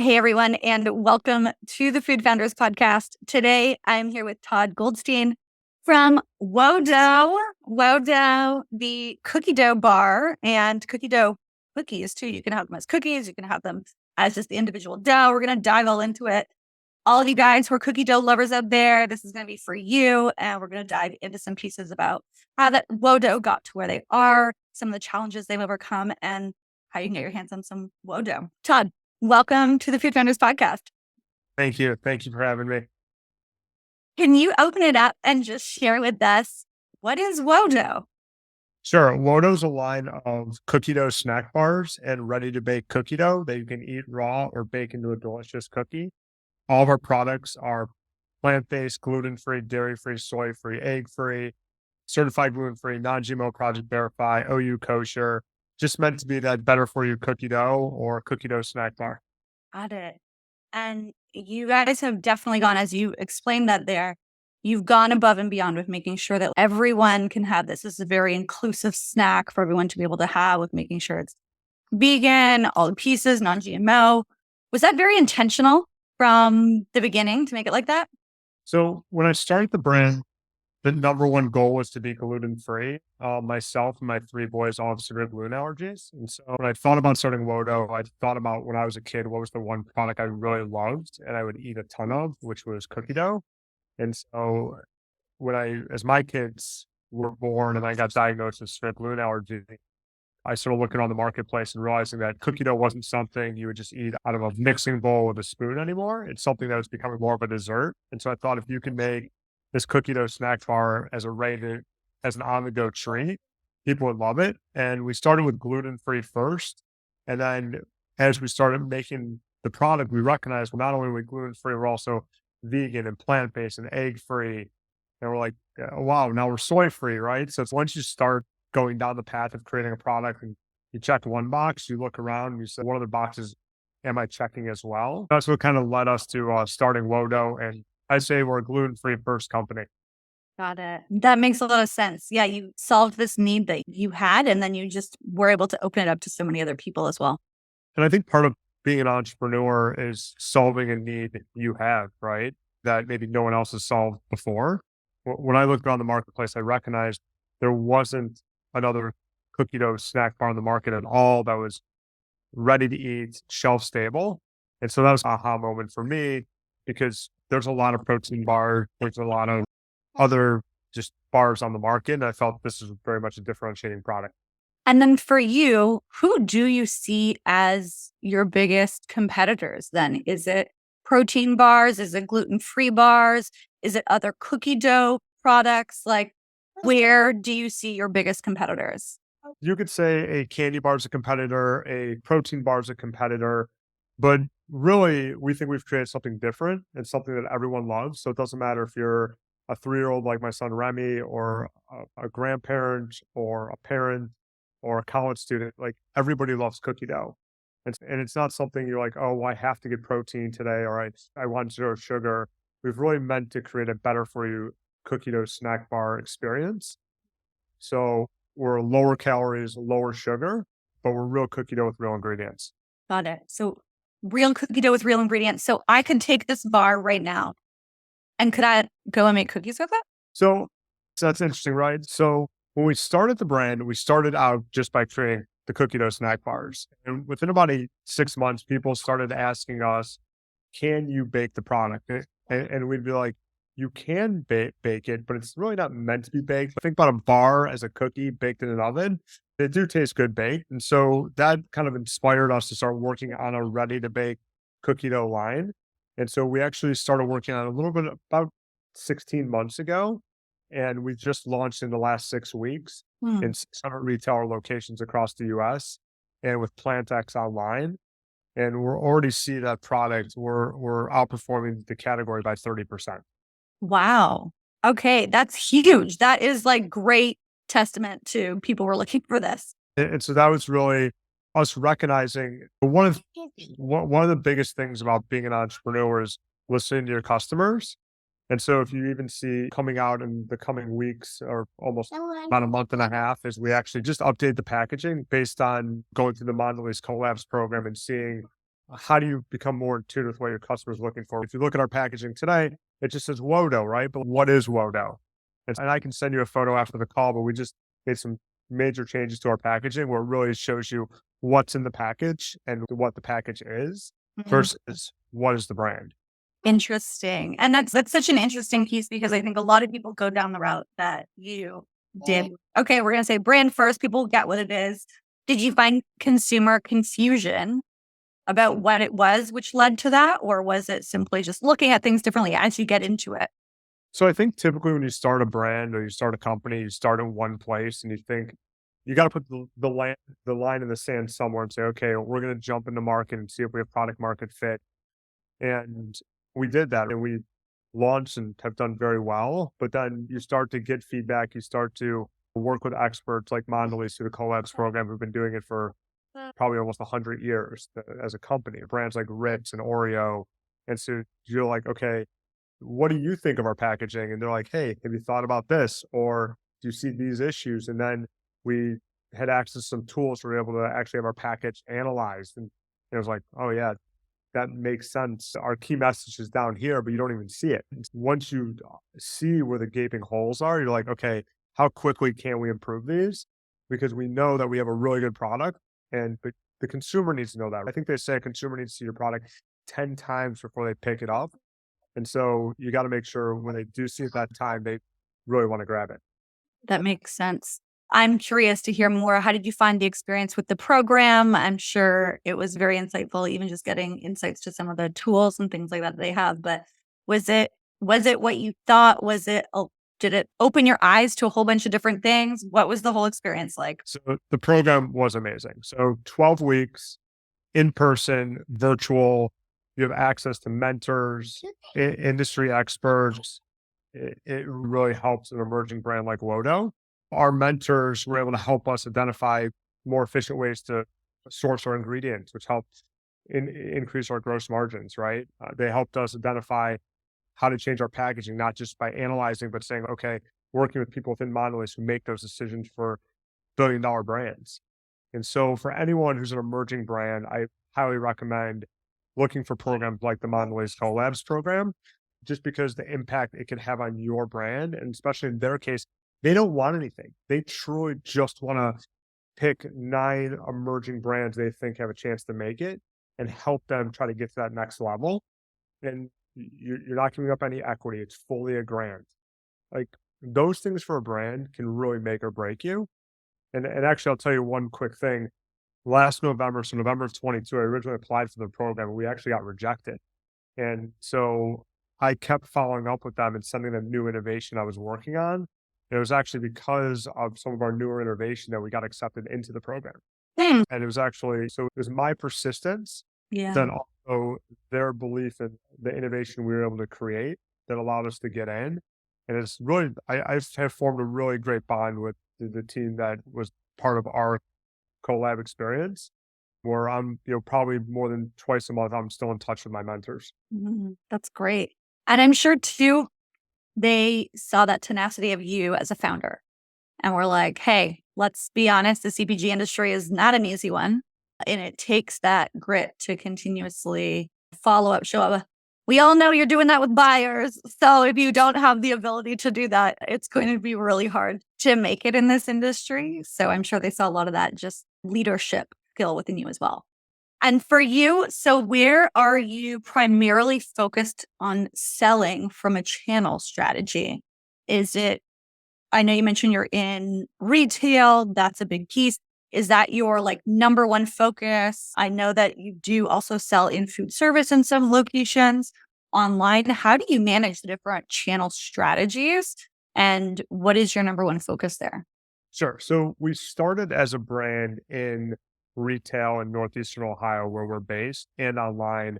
Hey, everyone, and welcome to the Food Founders Podcast. Today, I'm here with Todd Goldstein from Wodo. Wodo, the cookie dough bar and cookie dough cookies, too. You can have them as cookies. You can have them as just the individual dough. We're going to dive all into it. All of you guys who are cookie dough lovers out there, this is going to be for you. And we're going to dive into some pieces about how that Wodo got to where they are, some of the challenges they've overcome, and how you can get your hands on some Wodo. Todd, welcome to the Food Founders Podcast. Thank you. Thank you for having me. Can you open it up and just share with us, what is Wodo? Sure. Wodo's a line of cookie dough snack bars and ready to bake cookie dough that you can eat raw or bake into a delicious cookie. All of our products are plant-based, gluten-free, dairy-free, soy-free, egg-free, certified gluten-free, non-GMO, Project Verify, OU kosher, just meant to be that better for you cookie dough or cookie dough snack bar. Got it. And you guys have definitely gone, as you explained that there, you've gone above and beyond with making sure that everyone can have this. This is a very inclusive snack for everyone to be able to have, with making sure it's vegan, all the pieces, non-GMO. Was that very intentional from the beginning to make it like that? So when I started the brand, the number one goal was to be gluten-free. Myself and my three boys all have severe gluten allergies. And so when I thought about starting Wodo, I thought about when I was a kid, what was the one product I really loved and I would eat a ton of, which was cookie dough. And so as my kids were born and I got diagnosed with severe gluten allergy, I started looking on the marketplace and realizing that cookie dough wasn't something you would just eat out of a mixing bowl with a spoon anymore. It's something that was becoming more of a dessert. And so I thought if you can make this cookie dough snack bar as an on-the-go treat, people would love it. And we started with gluten-free first. And then as we started making the product, we recognized, well, not only are we gluten-free, we're also vegan and plant-based and egg-free. And we're like, oh, wow, now we're soy-free, right? So it's once you start going down the path of creating a product and you check one box, you look around and you say, what other boxes am I checking as well? That's what kind of led us to starting Wodo. And I say we're a gluten-free first company. Got it. That makes a lot of sense. Yeah, you solved this need that you had, and then you just were able to open it up to so many other people as well. And I think part of being an entrepreneur is solving a need you have, right? That maybe no one else has solved before. When I looked around the marketplace, I recognized there wasn't another cookie dough snack bar on the market at all that was ready to eat, shelf stable. And so that was an aha moment for me because there's a lot of protein bars, there's a lot of other just bars on the market. And I felt this is very much a differentiating product. And then for you, who do you see as your biggest competitors then? Is it protein bars? Is it gluten-free bars? Is it other cookie dough products? Like, where do you see your biggest competitors? You could say a candy bar is a competitor, a protein bar is a competitor, but really we think we've created something different and something that everyone loves. So it doesn't matter if you're a 3-year-old like my son Remy or a grandparent or a parent or a college student, like everybody loves cookie dough. And it's not something you're like, oh, well, I have to get protein today or I want zero sugar. We've really meant to create a better for you cookie dough snack bar experience. So we're lower calories, lower sugar, but we're real cookie dough with real ingredients. Got it. So real cookie dough with real ingredients. So I could take this bar right now, and could I go and make cookies with it? So that's interesting, right? So when we started the brand, we started out just by creating the cookie dough snack bars. And within about 6 months, people started asking us, can you bake the product? And we'd be like, you can bake it, but it's really not meant to be baked. Think about a bar as a cookie baked in an oven. They do taste good baked. And so that kind of inspired us to start working on a ready to bake cookie dough line. And so we actually started working on a little bit about 16 months ago. And we just launched in the last 6 weeks in 600 retailer locations across the US and with PlantX online. And we're already see that product. We're outperforming the category by 30%. Wow. Okay, that's huge. That is like great testament to people who are looking for this. And so that was really us recognizing one of the biggest things about being an entrepreneur is listening to your customers. And so if you even see coming out in the coming weeks or almost about a month and a half, is we actually just update the packaging based on going through the Mondelez Collabs program and seeing how do you become more in tune with what your customer's looking for? If you look at our packaging today, it just says Wodo, right? But what is Wodo? And I can send you a photo after the call, but we just made some major changes to our packaging where it really shows you what's in the package and what the package is Mhm. versus what is the brand. Interesting. And that's such an interesting piece because I think a lot of people go down the route that you did. Okay, we're gonna say brand first, people get what it is. Did you find consumer confusion about what it was which led to that? Or was it simply just looking at things differently as you get into it? So I think typically when you start a brand or you start a company, you start in one place and you think you got to put the line in the sand somewhere and say, okay, we're going to jump into market and see if we have product market fit. And we did that and we launched and have done very well. But then you start to get feedback. You start to work with experts like Mondelez through the collabs program. We've been doing it for probably almost 100 years as a company, brands like Ritz and Oreo. And so you're like, okay, what do you think of our packaging? And they're like, hey, have you thought about this? Or do you see these issues? And then we had access to some tools. We were able to actually have our package analyzed. And it was like, oh, yeah, that makes sense. Our key message is down here, but you don't even see it. Once you see where the gaping holes are, you're like, okay, how quickly can we improve these? Because we know that we have a really good product, and but the consumer needs to know that. I think they say a consumer needs to see your product 10 times before they pick it up. And so you got to make sure when they do see it that time, they really want to grab it. That makes sense. I'm curious to hear more. How did you find the experience with the program? I'm sure it was very insightful, even just getting insights to some of the tools and things like that they have. But was it was it what you thought? Did it open your eyes to a whole bunch of different things? What was the whole experience like? So the program was amazing. So 12 weeks in person, virtual, you have access to mentors, industry experts. It really helps an emerging brand like Wodo. Our mentors were able to help us identify more efficient ways to source our ingredients, which helped increase our gross margins, right? They helped us identify how to change our packaging, not just by analyzing, but saying, okay, working with people within Mondelez who make those decisions for billion-dollar brands. And so for anyone who's an emerging brand, I highly recommend looking for programs like the Mondelez Collabs program, just because the impact it can have on your brand. And especially in their case, they don't want anything. They truly just want to pick 9 emerging brands they think have a chance to make it and help them try to get to that next level. And you're not giving up any equity. It's fully a grant. Like those things for a brand can really make or break you. And actually, I'll tell you one quick thing. Last November, so November of 22, I originally applied for the program and we actually got rejected. And so I kept following up with them and sending them new innovation I was working on. It was actually because of some of our newer innovation that we got accepted into the program. Hmm. And it was actually, so it was my persistence, Yeah. then also their belief in the innovation we were able to create that allowed us to get in. And it's really, I have formed a really great bond with the team that was part of our collab experience where I'm, probably more than twice a month, I'm still in touch with my mentors. That's great. And I'm sure too, they saw that tenacity of you as a founder and were like, hey, let's be honest, the CPG industry is not an easy one. And it takes that grit to continuously follow up, show up. We all know you're doing that with buyers. So if you don't have the ability to do that, it's going to be really hard to make it in this industry. So I'm sure they saw a lot of that just leadership skill within you as well. And for you, so where are you primarily focused on selling from a channel strategy? Is it, I know you mentioned you're in retail, that's a big piece. Is that your like number one focus? I know that you do also sell in food service in some locations online. How do you manage the different channel strategies? And what is your number one focus there? Sure. So we started as a brand in retail in Northeastern Ohio, where we're based, and online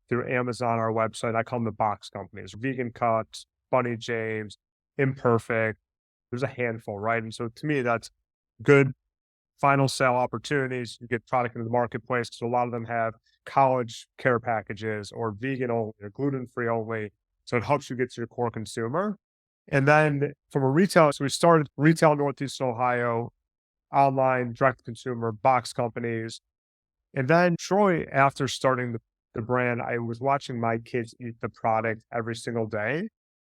through Amazon, our website. I call them the box companies, Vegan Cuts, Bunny James, Imperfect. There's a handful, right? And so to me, that's good final sale opportunities. You get product into the marketplace. So a lot of them have college care packages or vegan only or gluten free only. So it helps you get to your core consumer. And then from a retail, so we started retail Northeast Ohio, online, direct to consumer, box companies. And then shortly after starting the brand, I was watching my kids eat the product every single day.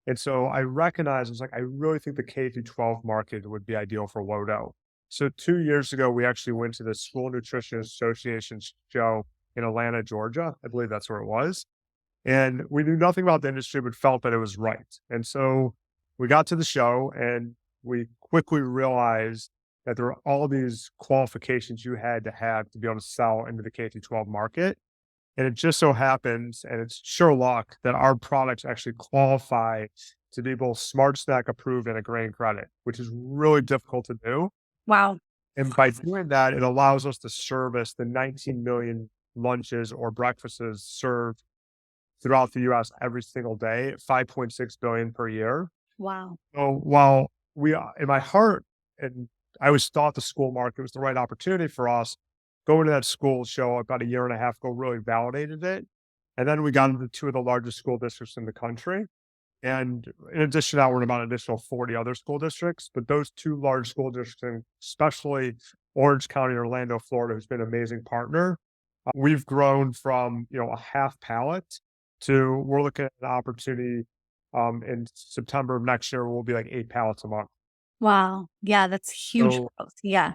And so I recognized, I was like, I really think the K through 12 market would be ideal for Wodo. So 2 years ago, we actually went to the School Nutrition Association show in Atlanta, Georgia. I believe that's where it was. And we knew nothing about the industry, but felt that it was right. And so we got to the show and we quickly realized that there were all these qualifications you had to have to be able to sell into the K through 12 market. And it just so happens, and it's sure luck, that our products actually qualify to be both Smart Snack approved and a grain credit, which is really difficult to do. Wow. And by doing that, it allows us to service the 19 million lunches or breakfasts served throughout the US every single day, 5.6 billion per year. Wow. So while in my heart, and I always thought the school market was the right opportunity for us, going to that school show about a year and a half ago really validated it. And then we got into two of the largest school districts in the country. And in addition to that, we're in about an additional 40 other school districts. But those two large school districts, and especially Orange County, Orlando, Florida, who's been an amazing partner, we've grown from a half pallet to we're looking at an opportunity in September of next year, we'll be like 8 pallets a month. Wow. Yeah, that's huge So, growth. Yeah.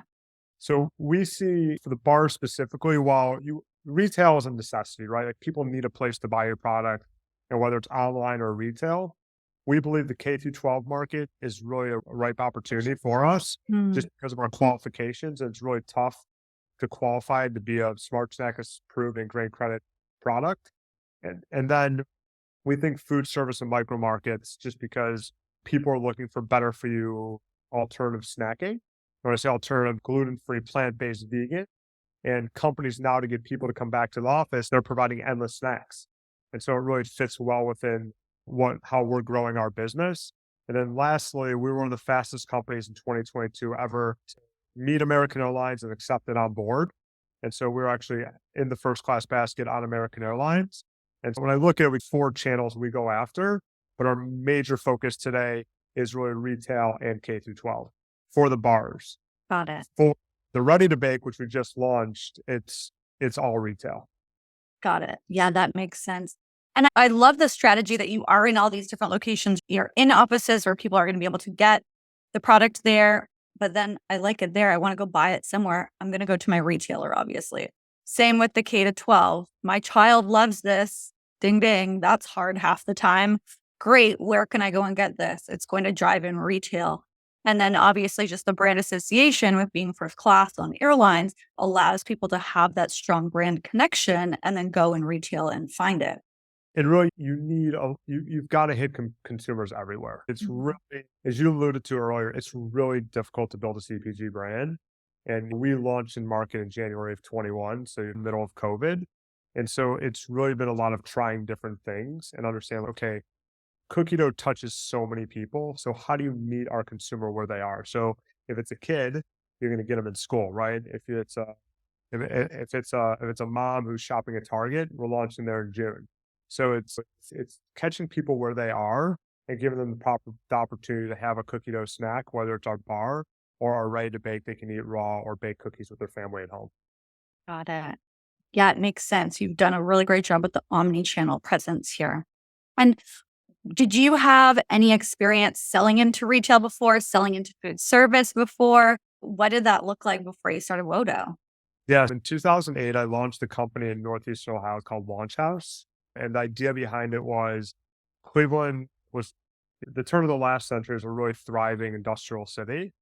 so we see for the bar specifically, while retail is a necessity, right? Like people need a place to buy your product, and whether it's online or retail, we believe the K through 12 market is really a ripe opportunity for us Mm. just because of our qualifications. And it's really tough to qualify to be a Smart Snack approved and grain credit product. And then we think food service and micro markets, just because people are looking for better for you alternative snacking. When I say alternative, gluten-free, plant-based, vegan, and companies now to get people to come back to the office, they're providing endless snacks. And so it really fits well within how we're growing our business. And then lastly, we were one of the fastest companies in 2022 ever to meet American Airlines and accept it on board. And so we're actually in the first class basket on American Airlines. And so when I look at it, we have 4 channels we go after, but our major focus today is really retail and K through 12 for the bars. Got it. For the ready to bake, which we just launched, it's all retail. Got it. Yeah, that makes sense. And I love the strategy that you are in all these different locations. You're in offices where people are going to be able to get the product there, but then I like it there. I want to go buy it somewhere. I'm going to go to my retailer, obviously. Same with the K to 12. My child loves this. Ding, ding. That's hard half the time. Great. Where can I go and get this? It's going to drive in retail. And then obviously just the brand association with being first class on airlines allows people to have that strong brand connection and then go in retail and find it. And really, you've got to hit consumers everywhere. It's Mhm. really, as you alluded to earlier, it's really difficult to build a CPG brand. And we launched in market in January of 21, so in the middle of COVID. And so it's really been a lot of trying different things and understand, okay, cookie dough touches so many people. So how do you meet our consumer where they are? So if it's a kid, you're going to get them in school, right? If it's a mom who's shopping at Target, we're launching there in June. So it's catching people where they are and giving them the opportunity to have a cookie dough snack, whether it's our bar or our ready to bake, they can eat raw or bake cookies with their family at home. Got it. Yeah, it makes sense. You've done a really great job with the omni-channel presence here. And did you have any experience selling into retail before, selling into food service before? What did that look like before you started Wodo? Yeah, in 2008, I launched a company in Northeast Ohio called Launch House. And the idea behind it was Cleveland was the turn of the last century is a really thriving industrial city.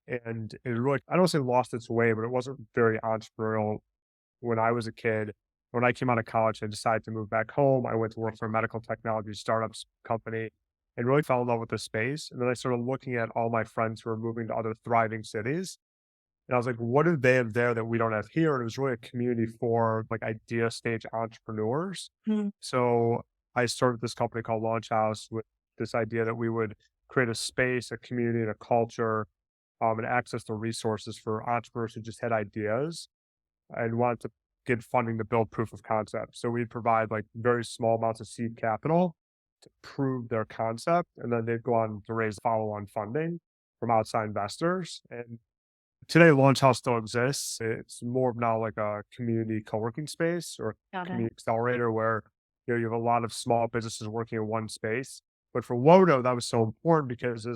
And it really, I don't say lost its way, but it wasn't very entrepreneurial when I was a kid. When I came out of college, I decided to move back home. I went to work for a medical technology startups company and really fell in love with the space. And then I started looking at all my friends who were moving to other thriving cities. And I was like, what do they have there that we don't have here? And it was really a community for like idea stage entrepreneurs. Hmm. So I started this company called Launch House with this idea that we would create a space, a community, and a culture, and access to resources for entrepreneurs who just had ideas and wanted to get funding to build proof of concept. So we'd provide like very small amounts of seed capital to prove their concept, and then they'd go on to raise follow-on funding from outside investors. And Today, Launch House still exists. It's more of now like a community co-working space or Got it. community accelerator where you have a lot of small businesses working in one space. But for Wodo, that was so important because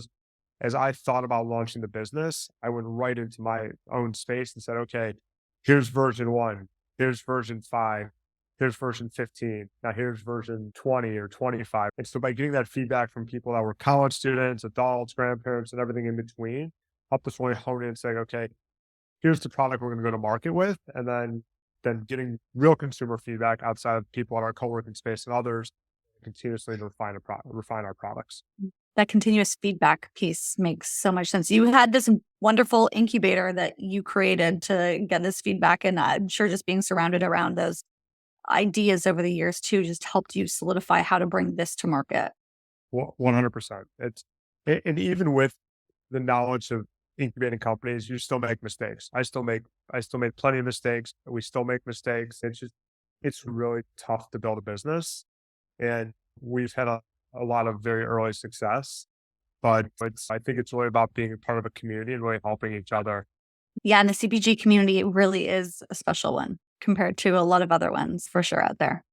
as I thought about launching the business, I went right into my own space and said, okay, here's version one, here's version five, here's version 15, now here's version 20 or 25. And so by getting that feedback from people that were college students, adults, grandparents, and everything in between, helped us really hone in and say, okay, here's the product we're going to go to market with. And then getting real consumer feedback outside of people at our co-working space and others continuously to refine our products. That continuous feedback piece makes so much sense. You had this wonderful incubator that you created to get this feedback. And I'm sure just being surrounded around those ideas over the years too, just helped you solidify how to bring this to market. 100%. And even with the knowledge of incubating companies, you still make mistakes. I still make plenty of mistakes. We still make mistakes. It's really tough to build a business. And we've had a lot of very early success, but I think it's really about being a part of a community and really helping each other. Yeah, and the CPG community really is a special one compared to a lot of other ones for sure out there.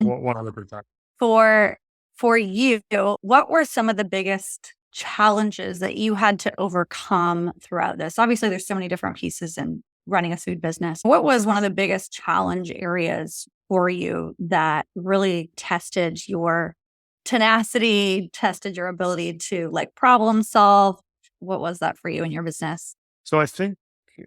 100%. For you, what were some of the biggest challenges that you had to overcome throughout this? Obviously, there's so many different pieces in running a food business. What was one of the biggest challenge areas for you that really tested your tenacity, tested your ability to like problem solve? What was that for you in your business? So I think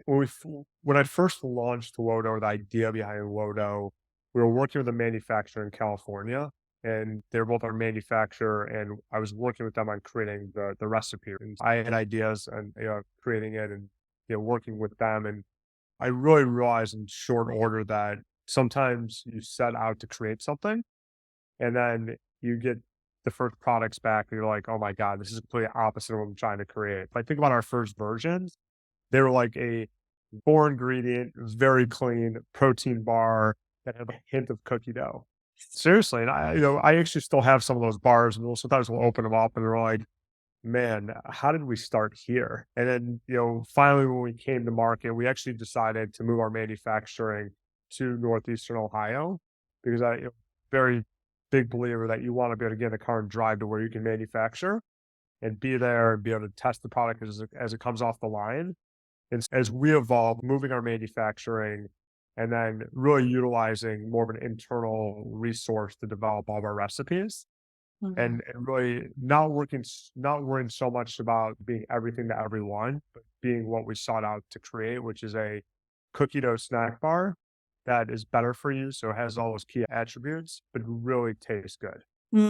when I first launched Wodo, the idea behind Wodo, we were working with a manufacturer in California, and they're both our manufacturer, and I was working with them on creating the recipe. And I had ideas and creating it, and working with them, and I really realized in short order that sometimes you set out to create something, and then you get the first products back, and you're like, oh my god, this is completely opposite of what I'm trying to create. If I think about our first versions, they were like a 4 ingredient, very clean protein bar that had a hint of cookie dough. Seriously, and I actually still have some of those bars, and sometimes we'll open them up, and they're like, "Man, how did we start here?" And then, finally, when we came to market, we actually decided to move our manufacturing to Northeastern Ohio because very big believer that you want to be able to get in a car and drive to where you can manufacture and be there and be able to test the product as it comes off the line. And as we evolve, moving our manufacturing and then really utilizing more of an internal resource to develop all of our recipes Mhm. and really not worrying so much about being everything to everyone, but being what we sought out to create, which is a cookie dough snack bar that is better for you. So it has all those key attributes, but really tastes good.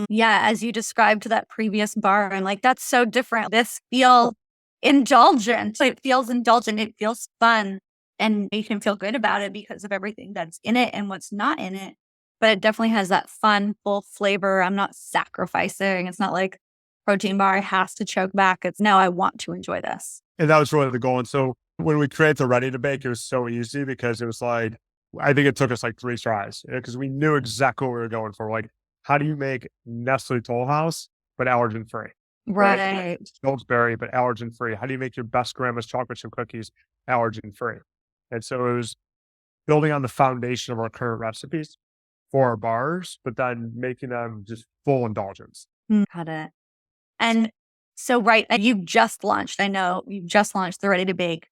Yeah, as you described that previous bar, I'm like, that's so different. This feels indulgent. It feels indulgent. It feels fun. And you can feel good about it because of everything that's in it and what's not in it. But it definitely has that fun, full flavor. I'm not sacrificing. It's not like protein bar has to choke back. It's no, I want to enjoy this. And that was really the goal. And so when we created the ready to bake, it was so easy because it was like, I think it took us like 3 tries because we knew exactly what we were going for. Like, how do you make Nestle Toll House, but allergen free? Right. Pillsbury, but allergen free. How do you make your best grandma's chocolate chip cookies allergen free? And so it was building on the foundation of our current recipes for our bars, but then making them just full indulgence. Got it. And so, right, and you just launched, I know you just launched the Ready to Bake.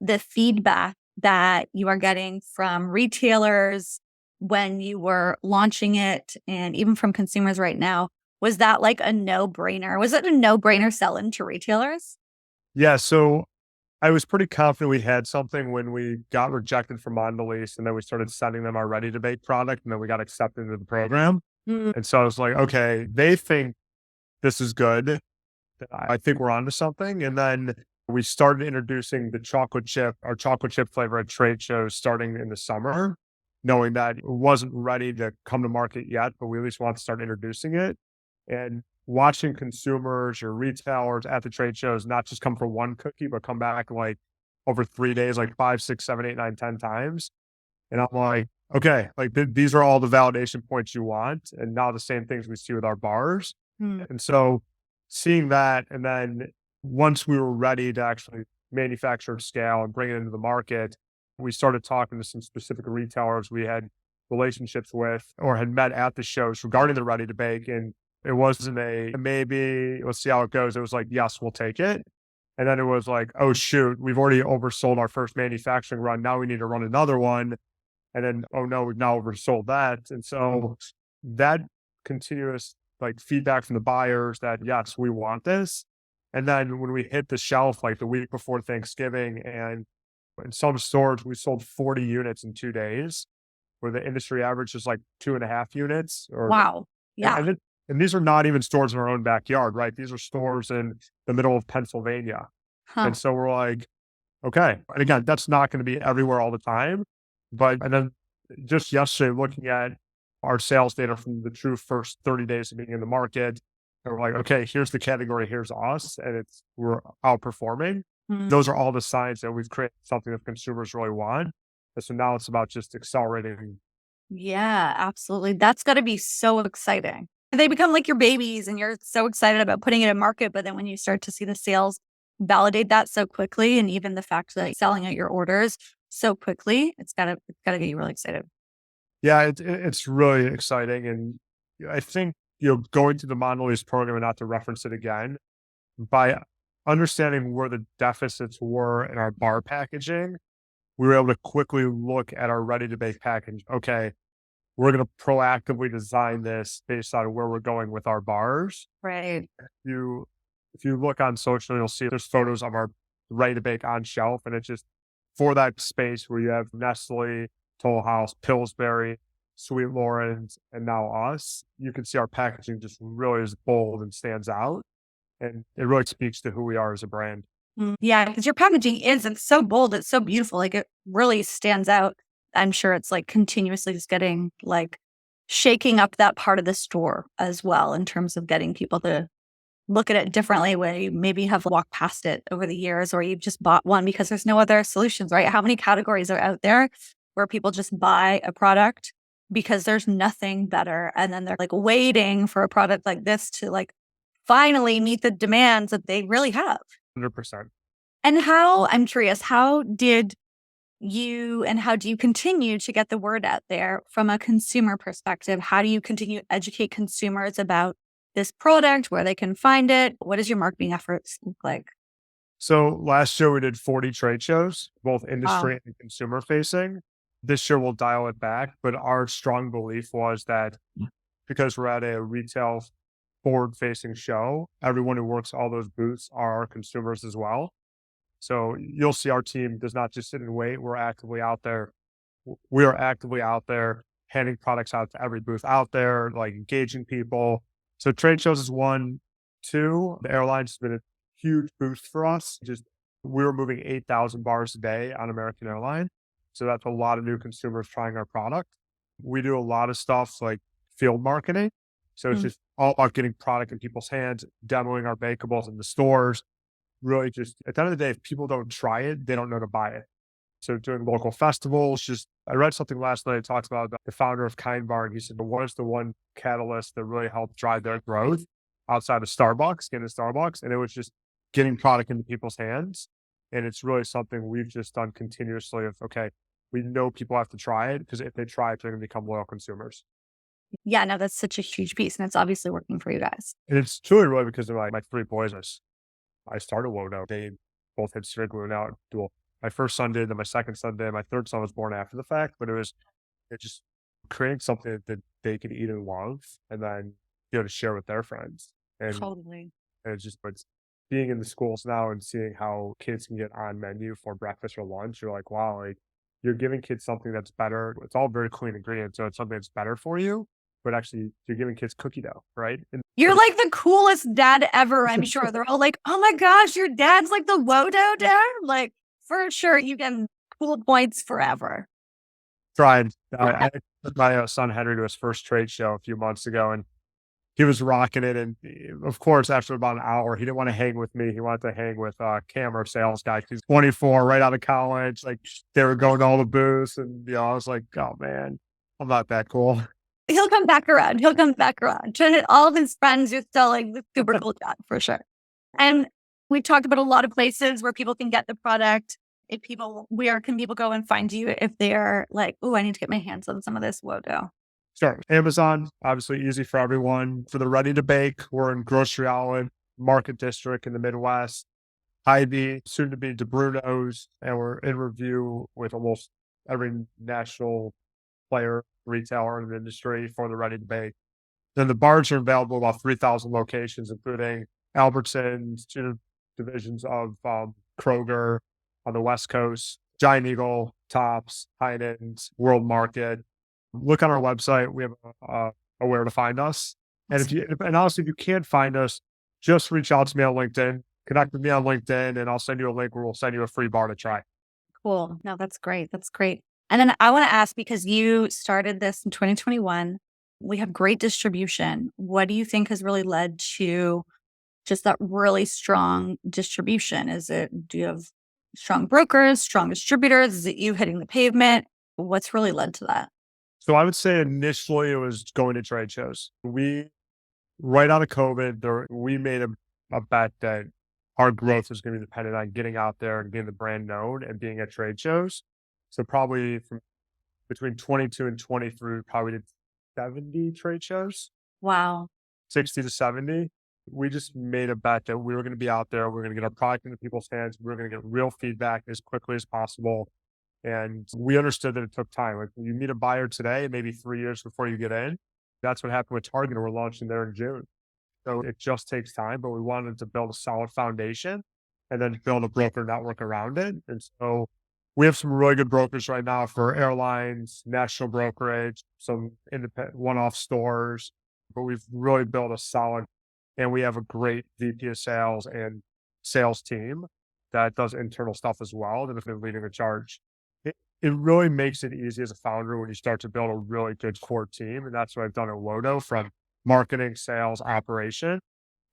The feedback that you are getting from retailers when you were launching it and even from consumers right now, was that like a no-brainer? Was it a no-brainer sell into retailers? Yeah. So I was pretty confident we had something when we got rejected from Mondelez, and then we started sending them our ready to bake product, and then we got accepted into the program. Mm. And so I was like, okay, they think this is good. I think we're onto something. And then we started introducing our chocolate chip flavor at trade shows starting in the summer, knowing that it wasn't ready to come to market yet, but we at least want to start introducing it. And watching consumers or retailers at the trade shows not just come for one cookie, but come back like over 3 days, like 5, 6, 7, 8, 9, 10 times. And I'm like, okay, like these are all the validation points you want. And now the same things we see with our bars. Mm. And so seeing that, and then once we were ready to actually manufactured scale and bring it into the market, we started talking to some specific retailers we had relationships with or had met at the shows regarding the ready to bake. And it wasn't a maybe, let's see how it goes. It was like, yes, we'll take it. And then it was like, oh, shoot, we've already oversold our first manufacturing run. Now we need to run another one. And then, oh no, we've now oversold that. And so that continuous like feedback from the buyers that, yes, we want this. And then when we hit the shelf, like the week before Thanksgiving, and in some stores, we sold 40 units in 2 days, where the industry average is like 2.5 units. Or Wow. and, Yeah. and, it, and these are not even stores in our own backyard, right? These are stores in the middle of Pennsylvania. Huh. And so we're like, okay. And again, that's not going to be everywhere all the time. And then just yesterday, looking at our sales data from the true first 30 days of being in the market, and we're like, okay, here's the category, here's us, and we're outperforming. Mm. Those are all the signs that we've created something that consumers really want. And so now it's about just accelerating. Yeah, absolutely. That's got to be so exciting. They become like your babies and you're so excited about putting it in market. But then when you start to see the sales validate that so quickly, and even the fact that selling out your orders so quickly, it's gotta get you really excited. Yeah, it's really exciting. And I think, going through the Mondelez program, and not to reference it again, by understanding where the deficits were in our bar packaging, we were able to quickly look at our ready to bake package. Okay, we're going to proactively design this based on where we're going with our bars. Right. You, if you look on social, you'll see there's photos of our ready to bake on shelf, and it's just for that space where you have Nestle, Toll House, Pillsbury, Sweet Lawrence, and now us. You can see our packaging just really is bold and stands out, and it really speaks to who we are as a brand. Yeah, because your packaging is, it's so bold, it's so beautiful. Like it really stands out. I'm sure it's like continuously just getting like shaking up that part of the store as well in terms of getting people to look at it differently where you maybe have walked past it over the years or you've just bought one because there's no other solutions, right? How many categories are out there where people just buy a product because there's nothing better and then they're like waiting for a product like this to like finally meet the demands that they really have. 100%. And I'm curious, how did you and how do you continue to get the word out there from a consumer perspective? How do you continue to educate consumers about this product, where they can find it? What does your marketing efforts look like? So last year we did 40 trade shows, both Wow. industry and consumer facing. This year we'll dial it back, but our strong belief was that because we're at a retail forward facing show, everyone who works all those booths are our consumers as well. So you'll see our team does not just sit and wait. We're actively out there. We are actively out there handing products out to every booth out there, like engaging people. So trade shows is one. Two, the airlines has been a huge boost for us. Just we were moving 8,000 bars a day on American Airlines. So that's a lot of new consumers trying our product. We do a lot of stuff like field marketing. So it's Mm. just all about getting product in people's hands, demoing our bakables in the stores. Really just at the end of the day, if people don't try it, they don't know to buy it. So doing local festivals, I read something last night that talks about the founder of Kind Bar, and he said, what is the one catalyst that really helped drive their growth outside of Starbucks, getting to Starbucks? And it was just getting product into people's hands. And it's really something we've just done continuously of, okay, we know people have to try it because if they try it, they're going to become loyal consumers. Yeah, no, that's such a huge piece. And it's obviously working for you guys. And it's truly really because of my three boys. I started Wodo. They both had straight glue out dual. My first son did, then my second son did. My third son was born after the fact, but it just creating something that they could eat and love, and then to share with their friends. Totally. And it's being in the schools now and seeing how kids can get on menu for breakfast or lunch. You're like, wow, like you're giving kids something that's better. It's all very clean ingredients, so it's something that's better for you. But actually, you're giving kids cookie dough, right? And You're like the coolest dad ever, I'm sure. They're all like, oh my gosh, your dad's like the Wodo dad. Like, for sure, you get cool points forever. tried. I took my son Henry to his first trade show a few months ago, and he was rocking it. And of course, after about an hour, he didn't want to hang with me. He wanted to hang with Cam, our sales guy. He's 24, right out of college. Like they were going to all the booths, and I was like, oh man, I'm not that cool. He'll come back around. He'll come back around. All of his friends are still like the super cool dad for sure. And We talked about a lot of places where people can get the product. If people, where can people go and find you if they're like, oh, I need to get my hands on some of this Wodo? Sure. Amazon, obviously easy for everyone. For the ready to bake, we're in Grocery Outlet, Market District in the Midwest, Hy-Vee, soon to be DeBruno's, and we're in review with almost every national player, retailer in the industry for the ready to bake. Then the bars are available about 3,000 locations, including Albertsons, two divisions of Kroger on the West Coast, Giant Eagle, Tops, Heinen's, World Market. Look on our website. We have where to find us. And and honestly, if you can't find us, just reach out to me on LinkedIn, connect with me on LinkedIn, and I'll send you a link where we'll send you a free bar to try. Cool. No, that's great. That's great. And then I want to ask, because you started this in 2021, we have great distribution. What do you think has really led to just that really strong distribution? Do you have strong brokers, strong distributors? Is it you hitting the pavement? What's really led to that? So I would say initially it was going to trade shows. Right out of COVID, we made a bet that our growth was going to be dependent on getting out there and getting the brand known and being at trade shows. So probably from between 22 and 23, we probably did 70 trade shows, Wow. 60 to 70. We just made a bet that we were going to be out there. We are going to get our product into people's hands. We are going to get real feedback as quickly as possible. And we understood that it took time. Like you meet a buyer today, maybe 3 years before you get in. That's what happened with Target. We're launching there in June. So it just takes time, but we wanted to build a solid foundation and then build a broker network around it. And so we have some really good brokers right now for airlines, national brokerage, some independent one-off stores, but we've really built a solid, and we have a great VP of sales and sales team that does internal stuff as well, that if they're leading a charge. It really makes it easy as a founder when you start to build a really good core team. And that's what I've done at Wodo, from marketing, sales, operation.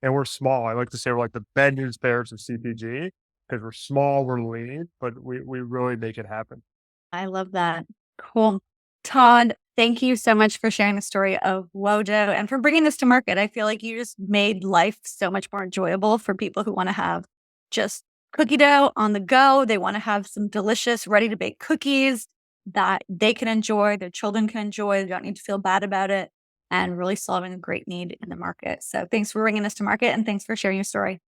And we're small. I like to say we're like the Ben News Bears of CPG because we're small, we're lean, but we really make it happen. I love that. Cool. Todd, thank you so much for sharing the story of Wojo and for bringing this to market. I feel like you just made life so much more enjoyable for people who want to have just cookie dough on the go. They want to have some delicious, ready to bake cookies that they can enjoy, their children can enjoy. They don't need to feel bad about it, and really solving a great need in the market. So thanks for bringing this to market, and thanks for sharing your story.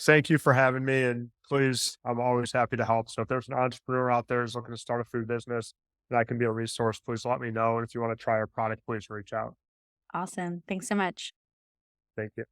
Thank you for having me. And please, I'm always happy to help. So if there's an entrepreneur out there who's looking to start a food business and I can be a resource, please let me know. And if you want to try our product, please reach out. Awesome. Thanks so much. Thank you.